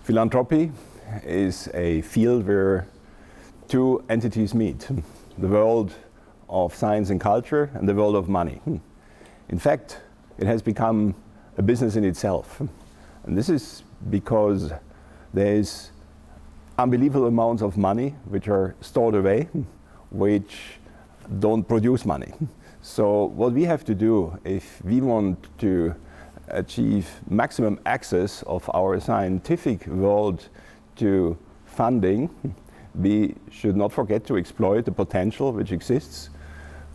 Philanthropy is a field where two entities meet, the world of science and culture and the world of money. In fact, it has become a business in itself. And this is because there is unbelievable amounts of money which are stored away, which don't produce money. So what we have to do if we want to achieve maximum access of our scientific world to funding, we should not forget to exploit the potential which exists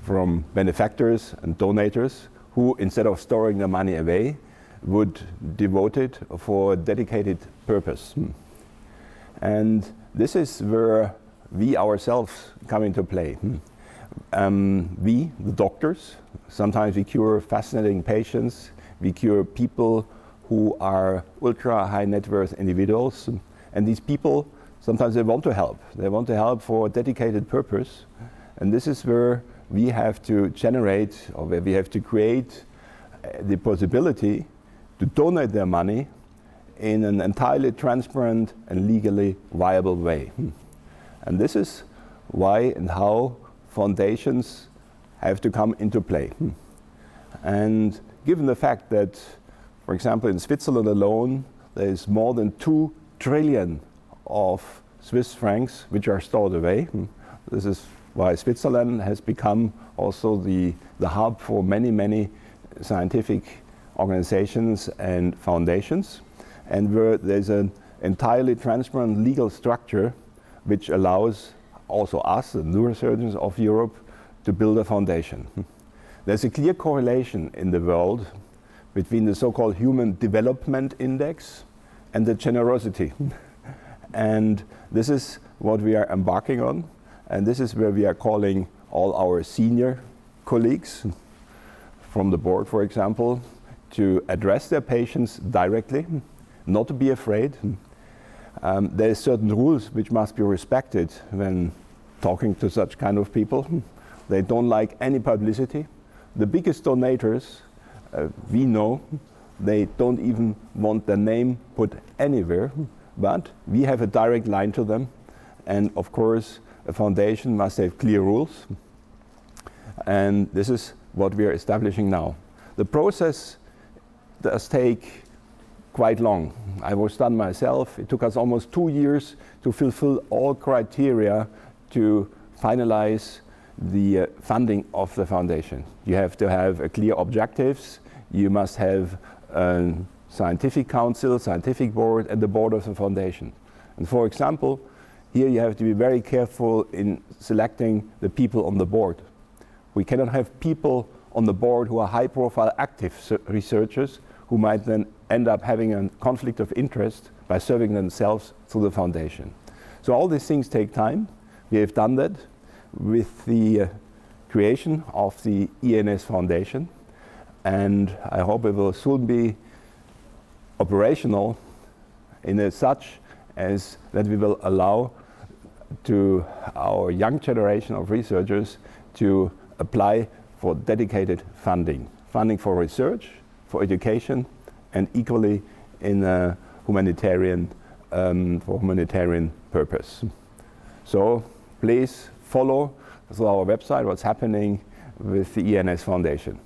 from benefactors and donors who, instead of storing the money away, would devote it for a dedicated purpose. And this is where we ourselves come into play. We, the doctors, sometimes we cure fascinating patients, we cure people who are ultra high net worth individuals, and these people, sometimes they want to help. They want to help for a dedicated purpose, and this is where we have to generate, or where we have to create the possibility to donate their money in an entirely transparent and legally viable way. And this is why and how foundations have to come into play. And given the fact that, for example, in Switzerland alone, there is more than 2 trillion of Swiss francs which are stored away. This is why Switzerland has become also the hub for many, many scientific organizations and foundations, and where there's an entirely transparent legal structure which allows also us, the neurosurgeons of Europe, to build a foundation. There's a clear correlation in the world between the so-called Human Development Index and the generosity. And this is what we are embarking on, and this is where we are calling all our senior colleagues from the board, for example, to address their patients directly, not to be afraid. There are certain rules which must be respected when talking to such kind of people. They don't like any publicity. The biggest donors, we know, they don't even want their name put anywhere, but we have a direct line to them. And of course, a foundation must have clear rules. And this is what we are establishing now. The process does take quite long. I was done myself. It took us almost 2 years to fulfill all criteria to finalize the funding of the foundation. You have to have clear objectives. You must have a scientific council, scientific board, and the board of the foundation. And for example, here you have to be very careful in selecting the people on the board. We cannot have people on the board who are high-profile active researchers who might then end up having a conflict of interest by serving themselves through the foundation. So all these things take time. We have done that with the creation of the EANS Foundation, and I hope it will soon be operational in such as that we will allow to our young generation of researchers to apply for dedicated funding for research, for education, and equally in a humanitarian for humanitarian purpose. So please follow through our website what's happening with the EANS Foundation.